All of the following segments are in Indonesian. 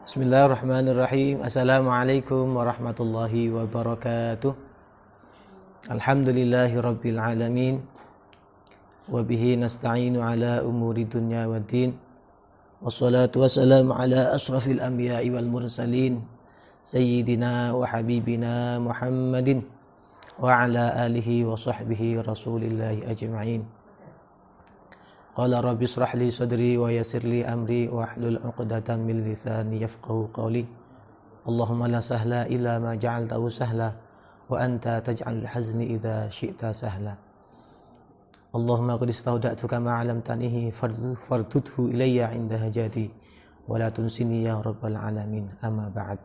Bismillahirrahmanirrahim. Assalamualaikum warahmatullahi wabarakatuh. Alhamdulillahi rabbil alamin. Wabihi nasta'inu ala umuri dunya waddin. Wassalatu wassalamu ala asrafil anbiya'i wal mursalin. Sayyidina wa habibina Muhammadin. Wa ala alihi wa sahbihi rasulillahi ajma'in. Qala rabbi israh li sadri wa yassir li amri wa hlul 'uqdatam min lisani yafqahu qawli. Allahumma la sahla illa ma ja'altahu sahla wa anta taj'alul hazni idza syi'ta sahla. Allahumma qad istawda'tuka ma 'allamtanihi fardudhu ilayya 'inda hajati wa la tunsini ya rabbal alamin. Amma ba'd.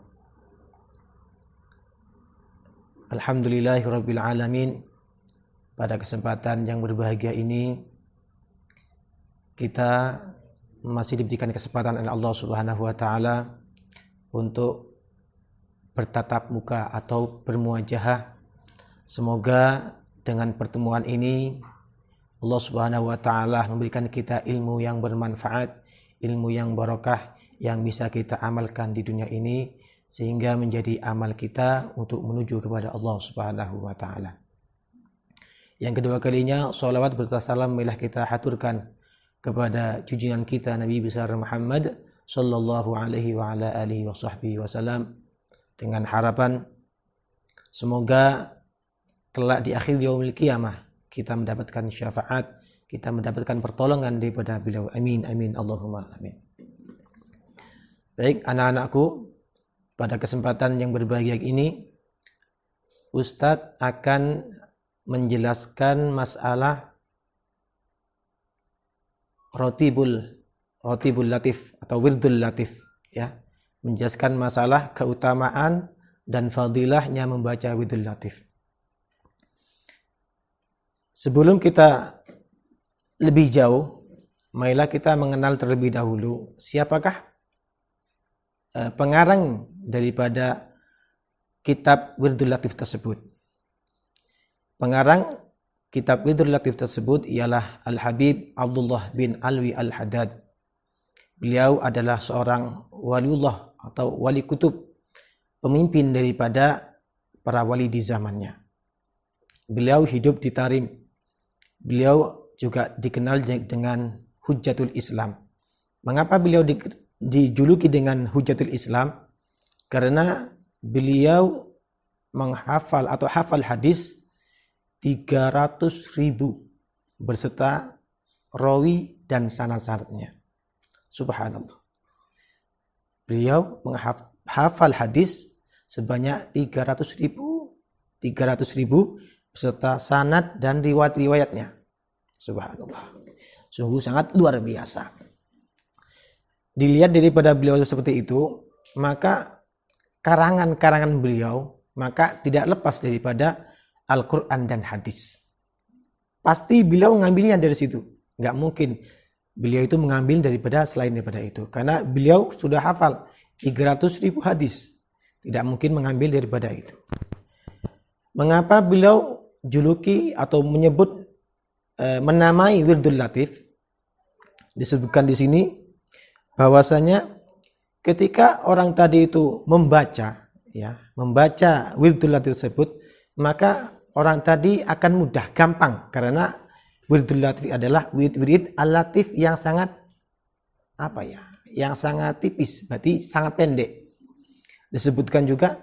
Alhamdulillahi rabbil alamin. Pada kesempatan yang berbahagia ini kita masih diberikan kesempatan oleh Allah Subhanahu wa taala untuk bertatap muka atau bermuajahah. Semoga dengan pertemuan ini Allah Subhanahu wa taala memberikan kita ilmu yang bermanfaat, ilmu yang barokah yang bisa kita amalkan di dunia ini sehingga menjadi amal kita untuk menuju kepada Allah Subhanahu wa taala. Yang kedua kalinya, sholawat berserta salam marilah kita haturkan kepada junjungan kita Nabi besar Muhammad sallallahu alaihi wa ala alihi wa sahbihi wasallam, dengan harapan semoga kelak di akhir yaumil qiyamah kita mendapatkan syafaat, kita mendapatkan pertolongan daripada beliau. Amin amin Allahumma amin. Baik anak-anakku, pada kesempatan yang berbahagia ini Ustadz akan menjelaskan masalah Rotibul Latif atau Wirdul Latif, ya, menjelaskan masalah keutamaan dan fadilahnya membaca Wirdul Latif. Sebelum kita lebih jauh, marilah kita mengenal terlebih dahulu siapakah pengarang daripada kitab Wirdul Latif tersebut. Pengarang kitab Wirdul Latif tersebut ialah Al-Habib Abdullah bin Alwi Al-Haddad. Beliau adalah seorang waliullah atau wali kutub, pemimpin daripada para wali di zamannya. Beliau hidup di Tarim. Beliau juga dikenal dengan Hujjatul Islam. Mengapa beliau dijuluki dengan Hujjatul Islam? Karena beliau menghafal atau hafal hadis 300.000 berserta rawi dan sanad-sanadnya. Subhanallah. Beliau menghafal hadis sebanyak 300.000 beserta sanad dan riwayat-riwayatnya. Subhanallah. Sungguh sangat luar biasa. Dilihat daripada beliau seperti itu, maka karangan-karangan beliau maka tidak lepas daripada Al-Quran dan hadis. Pasti beliau mengambilnya dari situ. Nggak mungkin beliau itu mengambil selain daripada itu. Karena beliau sudah hafal 300.000 hadis. Tidak mungkin mengambil daripada itu. Mengapa beliau juluki atau menyebut menamai Wirdul Latif? Disebutkan di sini bahwasanya ketika orang tadi itu membaca Wirdul Latif tersebut, maka orang tadi akan mudah, gampang, karena Wirdul Latif adalah wirid al-latif yang sangat yang sangat tipis, berarti sangat pendek. Disebutkan juga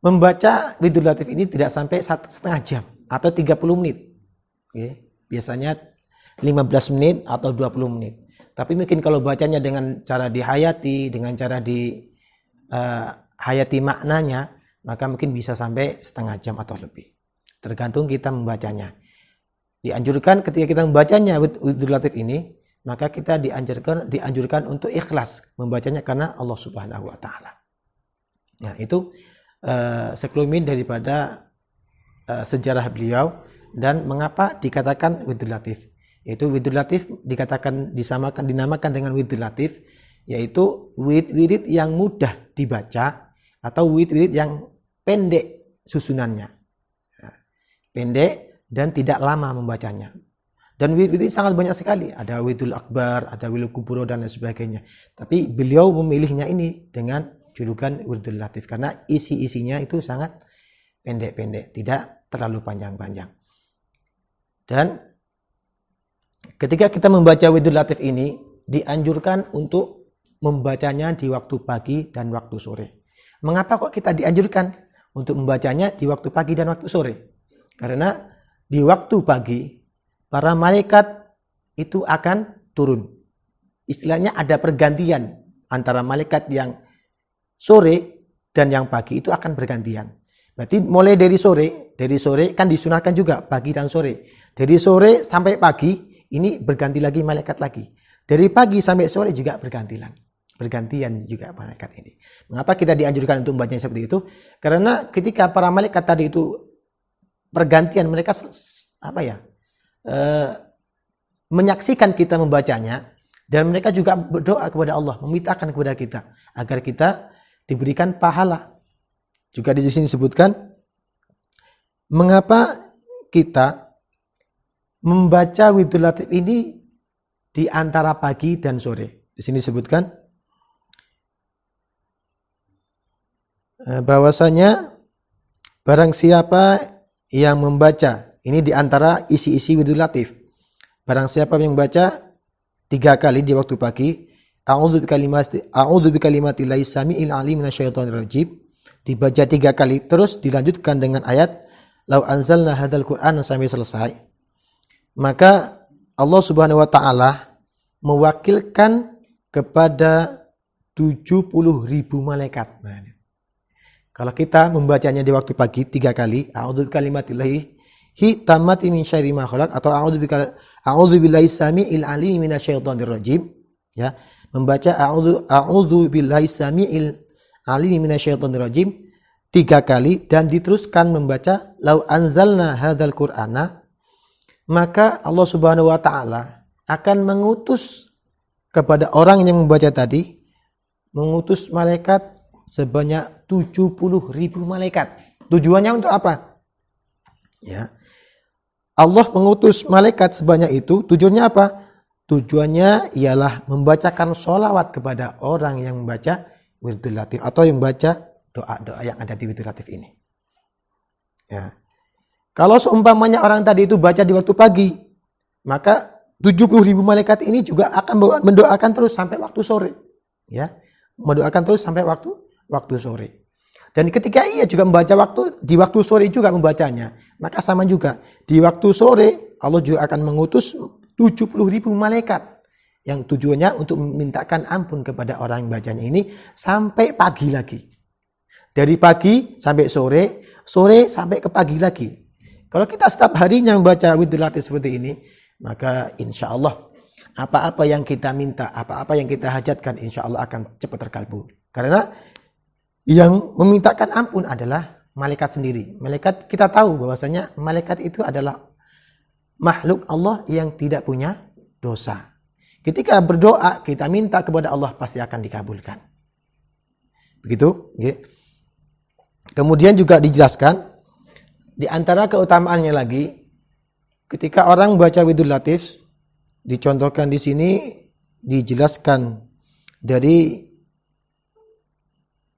membaca Wirdul Latif ini tidak sampai 1,5 jam atau 30 menit. Oke. Biasanya 15 menit atau 20 menit. Tapi mungkin kalau bacanya dengan cara dihayati, dengan cara hayati maknanya, maka mungkin bisa sampai 1/2 jam atau lebih. Tergantung kita membacanya. Dianjurkan ketika kita membacanya Wirdul Latif ini, maka kita dianjurkan untuk ikhlas membacanya karena Allah Subhanahu wa taala. Nah, itu sekelumit daripada sejarah beliau dan mengapa dikatakan Wirdul Latif. Yaitu Wirdul Latif dinamakan dengan Wirdul Latif, yaitu wirid yang mudah dibaca atau wirid yang pendek susunannya. Pendek dan tidak lama membacanya. Dan wirid ini sangat banyak sekali. Ada wiridul akbar, ada wiridul kubro dan lain sebagainya. Tapi beliau memilihnya ini dengan julukan wiridul latif karena isi-isinya itu sangat pendek-pendek, tidak terlalu panjang-panjang. Dan ketika kita membaca wiridul latif ini dianjurkan untuk membacanya di waktu pagi dan waktu sore. Mengapa kok kita dianjurkan untuk membacanya di waktu pagi dan waktu sore? Karena di waktu pagi para malaikat itu akan turun. Istilahnya ada pergantian antara malaikat yang sore dan yang pagi itu akan bergantian. Berarti mulai dari sore kan disunahkan juga pagi dan sore. Dari sore sampai pagi ini berganti lagi malaikat lagi. Dari pagi sampai sore juga bergantian juga malaikat ini. Mengapa kita dianjurkan untuk membacanya seperti itu? Karena ketika para malaikat tadi itu pergantian, mereka menyaksikan kita membacanya, dan mereka juga berdoa kepada Allah, memintakan kepada kita agar kita diberikan pahala. Juga di sini disebutkan mengapa kita membaca wiridul latif ini di antara pagi dan sore. Di sini disebutkan bahwasanya barang siapa yang membaca ini di antara isi-isi wiridul latif. Barang siapa yang membaca 3 kali di waktu pagi, a'udzu bikalimatillahi samiil alim minasyaitonir rajim, dibaca 3 kali terus dilanjutkan dengan ayat lau anzalna hadzal qur'an sampai selesai. Maka Allah Subhanahu wa taala mewakilkan kepada 70.000 malaikat. Nah, kalau kita membacanya di waktu pagi 3 kali, a'udzu bikalimatillahi tammati min syarri ma khalaq atau a'udzu billahi samiil alim minasyaitonir rajim, ya. Membaca a'udzu billahi samiil alim minasyaitonir rajim 3 kali dan diteruskan membaca lau anzalna hadzal qur'ana, maka Allah Subhanahu wa taala akan mengutus kepada orang yang membaca tadi, mengutus malaikat sebanyak 70.000 malaikat. Tujuannya untuk apa? Ya. Allah mengutus malaikat sebanyak itu, tujuannya apa? Tujuannya ialah membacakan sholawat kepada orang yang membaca wiridul latif atau yang membaca doa-doa yang ada di wiridul latif ini. Ya. Kalau seumpamanya orang tadi itu baca di waktu pagi, maka 70.000 malaikat ini juga akan mendoakan terus sampai waktu sore. Ya. Mendoakan terus sampai waktu sore. Dan ketika ia juga membaca di waktu sore juga membacanya, maka sama juga di waktu sore Allah juga akan mengutus 70.000 malaikat yang tujuannya untuk memintakan ampun kepada orang yang bacanya ini sampai pagi lagi. Dari pagi sampai sore sampai ke pagi lagi. Kalau kita setiap harinya membaca wiridul latif seperti ini, maka insya Allah apa-apa yang kita minta, apa-apa yang kita hajatkan insya Allah akan cepat terkabul. Karena yang memintakan ampun adalah malaikat sendiri. Malaikat, kita tahu bahwasanya malaikat itu adalah makhluk Allah yang tidak punya dosa. Ketika berdoa, kita minta kepada Allah pasti akan dikabulkan. Begitu. Kemudian juga dijelaskan di antara keutamaannya lagi, ketika orang membaca wiridul latif, dicontohkan di sini dijelaskan dari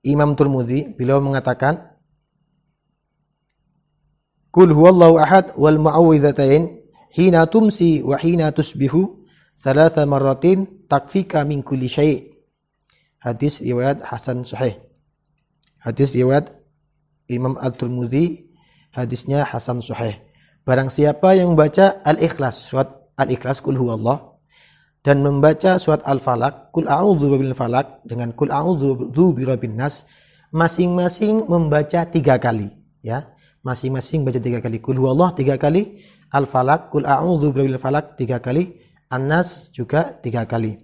Imam Tirmidzi, beliau mengatakan Qul huwallahu ahad wal mu'awwidhatain hina tumsi wa hina tusbihu 3 marratin takfika min kulli syai'. Hadis riwayat Hasan Sahih. Hadis riwayat Imam At-Tirmidzi, hadisnya Hasan Sahih. Barang siapa yang membaca Al-Ikhlas, surat Al-Ikhlas Qul huwallah, dan membaca surat Al-Falaq, Qul a'udzu birabbil falaq dengan Qul a'udzu birabbin nas, masing-masing membaca 3 kali, ya. Masing-masing baca 3 kali. Qul huwallah 3 kali, Al-Falaq, Qul a'udzu birabbil falaq 3 kali, An-Nas juga 3 kali.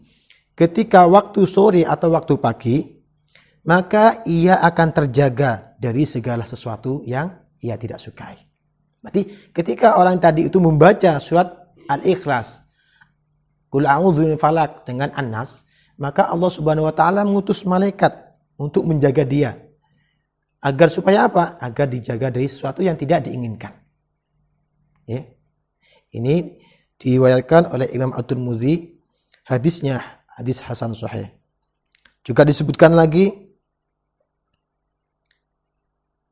Ketika waktu sore atau waktu pagi, maka ia akan terjaga dari segala sesuatu yang ia tidak sukai. Berarti ketika orang tadi itu membaca surat Al-Ikhlas, Qul a'udzu birabbil falaq dengan An-Nas, maka Allah Subhanahu wa taala mengutus malaikat untuk menjaga dia. Agar supaya apa? Agar dijaga dari sesuatu yang tidak diinginkan. Ya. Ini Diriwayatkan oleh Imam At-Tirmidzi, hadisnya hadis hasan sahih. Juga disebutkan lagi,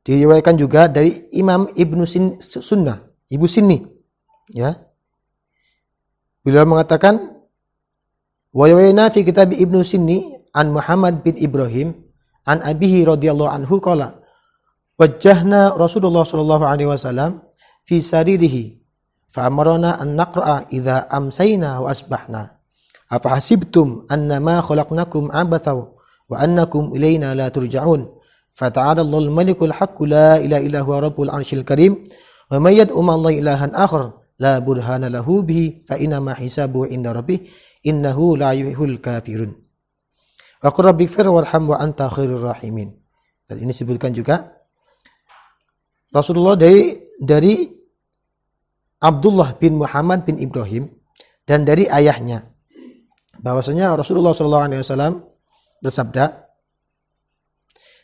diriwayatkan juga dari Imam Ibnu Sunnah, Ibu Sinni, ya. Beliau mengatakan, wa yawayna fi kitab Ibnu Sinni an Muhammad bin Ibrahim an abihi radhiyallahu anhu qala wajjahna Rasulullah sallallahu alaihi wasallam fi saririhi fa amarna an naqra'a idza amsayna wa asbahna afa hasibtum annama khalaqnakum abatha wa annakum ilayna la turja'un fata'ala Allahul malikul haqqu la ilaha illa huwa rabbul arsyil karim wa may yad'u ma'allahi ilahan akhar la burhana lahu bihi fa inna ma hisabuhu inda rabbih innahu la yuhibbul kafirun wa qur rabbighfir warham wa anta khairur rahimin. Dan ini disebutkan juga Rasulullah dari Abdullah bin Muhammad bin Ibrahim dan dari ayahnya bahwasanya Rasulullah SAW bersabda,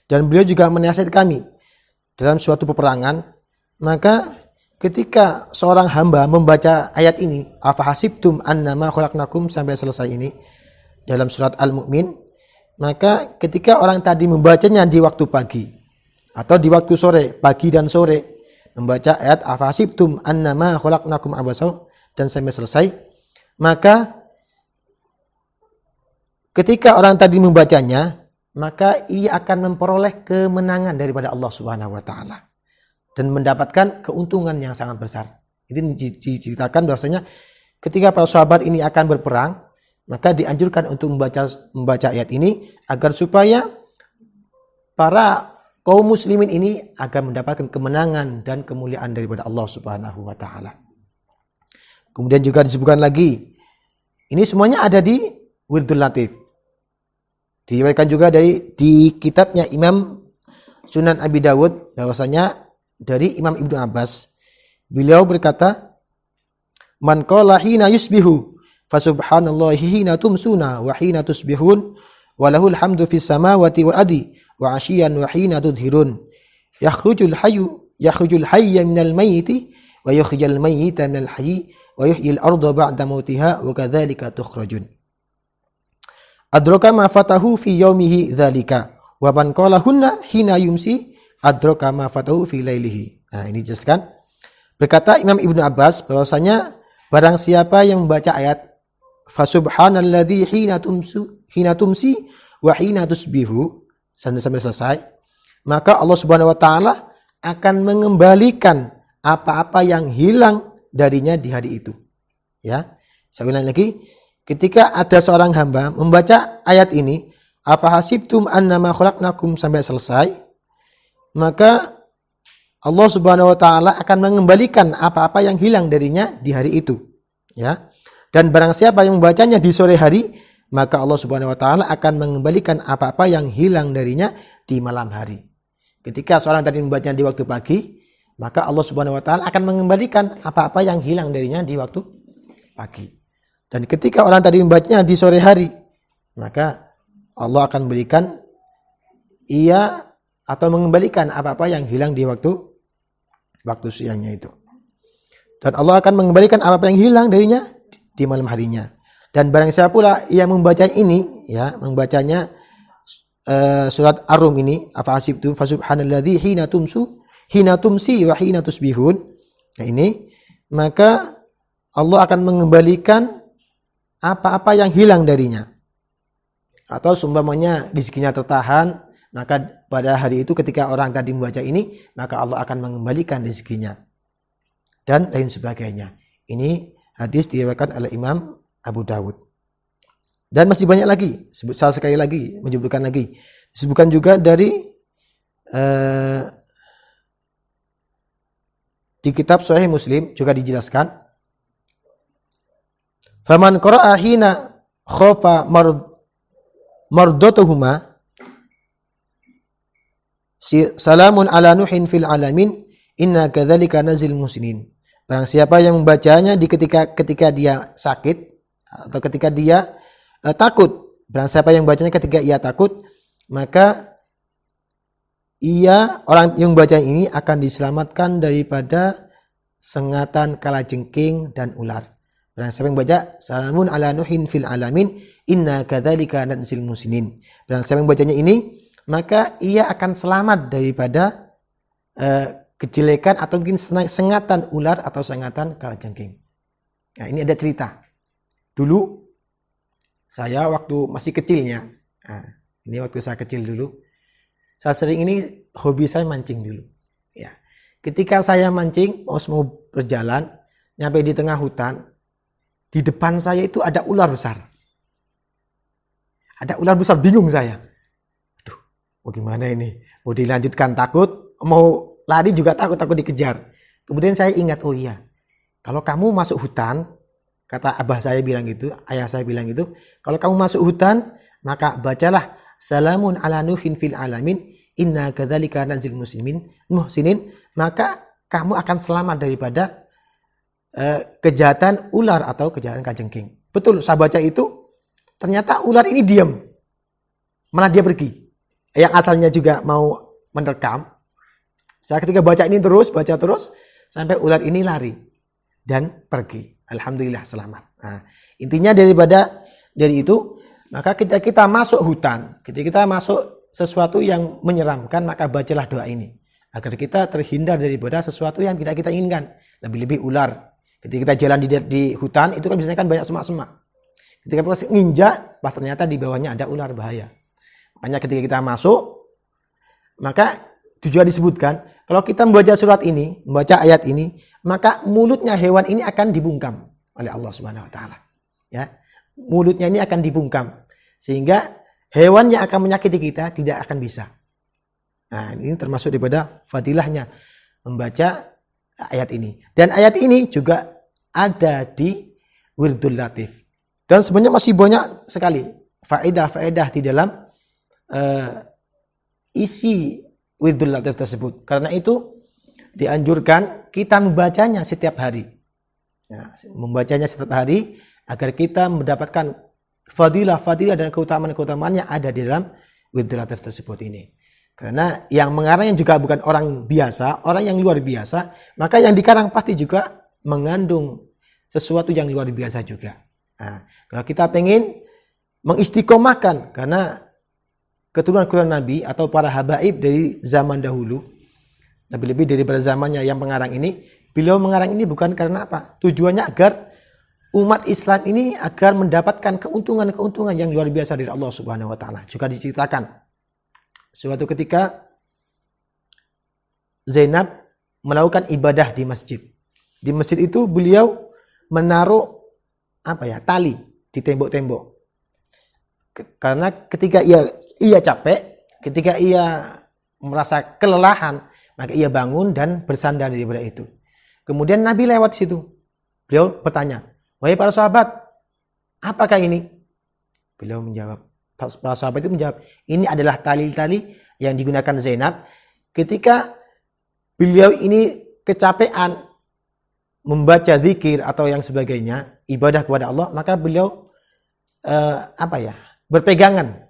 dan beliau juga menasihat kami dalam suatu peperangan, maka ketika seorang hamba membaca ayat ini, afahasibtum annama khalaqnakum sampai selesai ini dalam surat Al-Mu'min, maka ketika orang tadi membacanya di waktu pagi atau di waktu sore, pagi dan sore, membaca ayat afahasibtum annama khalaqnakum abasa dan sampai selesai, maka ketika orang tadi membacanya, maka ia akan memperoleh kemenangan daripada Allah Subhanahu wa taala dan mendapatkan keuntungan yang sangat besar. Itu diceritakan bahwasanya ketika para sahabat ini akan berperang, maka dianjurkan untuk membaca ayat ini agar supaya para kaum muslimin ini agar mendapatkan kemenangan dan kemuliaan daripada Allah Subhanahu wa taala. Kemudian juga disebutkan lagi, ini semuanya ada di Wirdul Latif. Diriwayatkan juga di kitabnya Imam Sunan Abi Dawud bahwasanya dari Imam Ibnu Abbas, beliau berkata, man qala hina yusbihu fa subhanallahi hina tumsuna wa hina tusbihun wa lahul hamdu fis samawati wal ardi wa 'ashiyan wa hina tudhirun yakhrujul hayya minal mayyiti wa yukhrijul mayyita minal hayyi wa yuhyil arda ba'da mautiha wa kadzalika tukhrajun. Adraka ma fatahu fi yaumihi dzalika wa man qala hunna hina yumsi adraka ma fatahu fi lailihi. Nah, ini jelaskan. Berkata Imam Ibnu Abbas bahwasanya barang siapa yang membaca ayat fa subhanalladzi hina tumsi wa hina tusbihu sampai selesai, maka Allah Subhanahu wa taala akan mengembalikan apa-apa yang hilang darinya di hari itu. Ya. Saya ulang lagi, ketika ada seorang hamba membaca ayat ini, afahasibtum annama khalaqnakum sampai selesai, maka Allah Subhanahu wa taala akan mengembalikan apa-apa yang hilang darinya di hari itu. Ya. Dan barang siapa yang membacanya di sore hari, maka Allah Subhanahu wa taala akan mengembalikan apa-apa yang hilang darinya di malam hari. Ketika seorang tadi membacanya di waktu pagi, maka Allah Subhanahu wa taala akan mengembalikan apa-apa yang hilang darinya di waktu pagi. Dan ketika orang tadi membacanya di sore hari, maka Allah akan berikan ia atau mengembalikan apa-apa yang hilang di waktu siangnya itu. Dan Allah akan mengembalikan apa-apa yang hilang darinya di malam harinya. Dan barang siapa pula yang membaca ini, ya, membacanya surat Ar-Rum ini, afahasibtum fasubhanalladzi hina tumsi wa hina tusbihun. Nah, ini maka Allah akan mengembalikan apa-apa yang hilang darinya. Atau seumpamanya rezekinya tertahan, maka pada hari itu ketika orang tadi membaca ini, maka Allah akan mengembalikan rezekinya. Dan lain sebagainya. Ini hadis diriwayatkan oleh Imam Abu Dawud. Dan masih banyak lagi, salah sekali lagi, menyebutkan lagi. Disebutkan juga dari di kitab Sahih Muslim juga dijelaskan. Faman qara'a hina khafa mardatuhuma salamun ala nuhin fil alamin inna kadzalika nazil muslimin. Barang siapa yang membacanya di ketika dia sakit atau ketika dia takut, barang siapa yang membacanya ketika ia takut, maka orang yang membaca ini akan diselamatkan daripada sengatan kalajengking dan ular. Barang siapa yang baca salamun ala nuhin fil alamin inna kadzalika nadzil muslimin. Barang siapa yang bacanya ini, maka ia akan selamat daripada kejelekan atau mungkin sengatan ular atau sengatan kalajengking. Nah, ini ada cerita. Dulu saya waktu masih kecilnya, ini waktu saya kecil dulu, saya sering ini hobi saya mancing dulu. Ya, ketika saya mancing, mau berjalan, nyampe di tengah hutan, di depan saya itu ada ular besar. Ada ular besar, bingung saya. Aduh, mau gimana ini? Mau dilanjutkan takut, mau lari juga takut dikejar. Kemudian saya ingat, oh iya, kalau kamu masuk hutan, kata abah saya bilang gitu, ayah saya bilang gitu, kalau kamu masuk hutan, maka bacalah salamun ala nuhin fil alamin inna kadzalika nadzil muhsinin, maka kamu akan selamat daripada kejahatan ular atau kejahatan kalajengking. Betul, saya baca itu, ternyata ular ini diam, malah dia pergi. Yang asalnya juga mau menerkam, saya ketika baca terus, sampai ular ini lari dan pergi. Alhamdulillah selamat. Nah, intinya dari itu, maka kita masuk hutan, ketika kita masuk sesuatu yang menyeramkan, maka bacalah doa ini agar kita terhindar daripada sesuatu yang tidak kita inginkan. Lebih-lebih ular. Ketika kita jalan di hutan, itu kan biasanya kan banyak semak-semak. Ketika kita nginjak, ternyata di bawahnya ada ular bahaya. Makanya ketika kita masuk, maka juga disebutkan, kalau kita membaca surat ini, membaca ayat ini, maka mulutnya hewan ini akan dibungkam oleh Allah Subhanahu wa taala. Ya. Mulutnya ini akan dibungkam sehingga hewan yang akan menyakiti kita tidak akan bisa. Nah, ini termasuk daripada fadilahnya membaca ayat ini. Dan ayat ini juga ada di Wirdul Latif. Dan sebenarnya masih banyak sekali faedah-faedah di dalam isi Wirdul Latif tersebut. Karena itu dianjurkan kita membacanya setiap hari. Ya, membacanya setiap hari agar kita mendapatkan fadilah dan keutamaan yang ada di dalam Wirdul Latif tersebut ini. Karena yang mengarangnya juga bukan orang biasa, orang yang luar biasa, maka yang dikarang pasti juga mengandung sesuatu yang luar biasa juga. Nah, kalau kita pengen mengistiqomahkan, karena keturunan Nabi atau para habaib dari zaman dahulu, lebih-lebih daripada zamannya yang mengarang ini, beliau mengarang ini bukan karena apa? Tujuannya agar umat Islam ini agar mendapatkan keuntungan-keuntungan yang luar biasa dari Allah Subhanahu wa taala. Juga diceritakan suatu ketika Zainab melakukan ibadah di masjid. Di masjid itu beliau menaruh tali di tembok-tembok. Karena ketika ia capek, ketika ia merasa kelelahan, maka ia bangun dan bersandar daripada itu. Kemudian Nabi lewat situ. Beliau bertanya, "Wahai para sahabat, apakah ini?" Beliau menjawab, para sahabat itu menjawab, "Ini adalah tali-tali yang digunakan Zainab ketika beliau ini kecapean membaca zikir atau yang sebagainya, ibadah kepada Allah, maka beliau berpegangan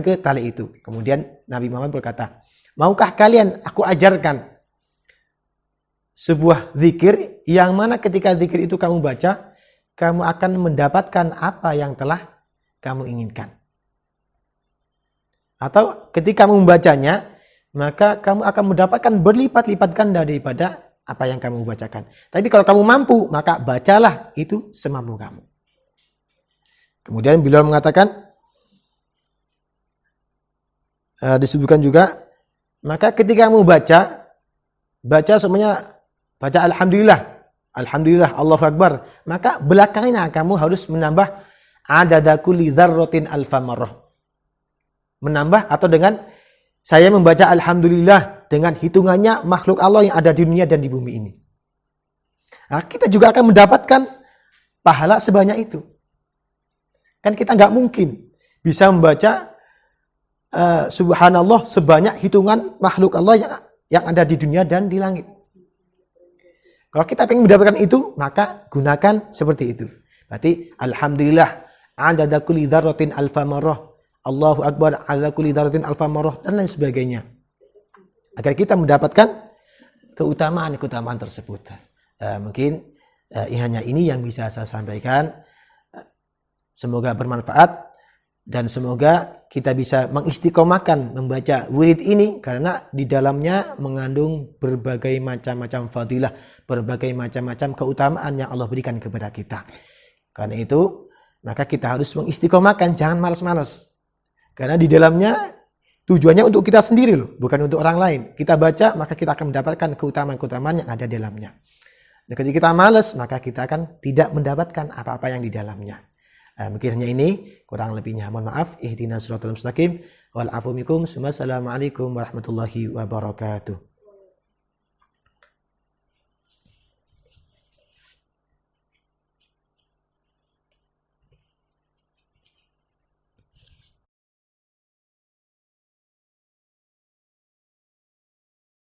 ke tali itu." Kemudian Nabi Muhammad berkata, "Maukah kalian aku ajarkan sebuah zikir yang mana ketika zikir itu kamu baca, kamu akan mendapatkan apa yang telah kamu inginkan. Atau ketika kamu membacanya, maka kamu akan mendapatkan berlipat-lipat ganda daripada apa yang kamu bacakan. Tapi kalau kamu mampu, maka bacalah itu semampu kamu." Kemudian beliau mengatakan, disebutkan juga, maka ketika kamu baca semuanya, baca Alhamdulillah, Allahu Akbar, maka belakangnya kamu harus menambah adada kulli dzarratin alfa marrah. Menambah atau dengan saya membaca Alhamdulillah dengan hitungannya makhluk Allah yang ada di dunia dan di bumi ini. Nah, kita juga akan mendapatkan pahala sebanyak itu. Kan kita nggak mungkin bisa membaca subhanallah sebanyak hitungan makhluk Allah yang ada di dunia dan di langit. Kalau kita ingin mendapatkan itu, maka gunakan seperti itu. Berarti Alhamdulillah adada kulli dzarratin alfa marrah, Allahu Akbar adada kulli dzarratin alfa marrah, dan lain sebagainya. Agar kita mendapatkan keutamaan tersebut. Mungkin Hanya ini yang bisa saya sampaikan. Semoga bermanfaat dan semoga kita bisa mengistiqomahkan membaca wirid ini, karena di dalamnya mengandung berbagai macam-macam fadilah, berbagai macam-macam keutamaan yang Allah berikan kepada kita. Karena itu maka kita harus mengistiqomahkan, jangan malas-malas. Karena di dalamnya tujuannya untuk kita sendiri loh, bukan untuk orang lain. Kita baca maka kita akan mendapatkan keutamaan-keutamaan yang ada di dalamnya. Dan ketika kita malas maka kita akan tidak mendapatkan apa-apa yang di dalamnya. Mungkin hanya ini, kurang lebihnya mohon maaf. Ihdinas siratal mustaqim wal afu minkum. Assalamualaikum warahmatullahi wabarakatuh.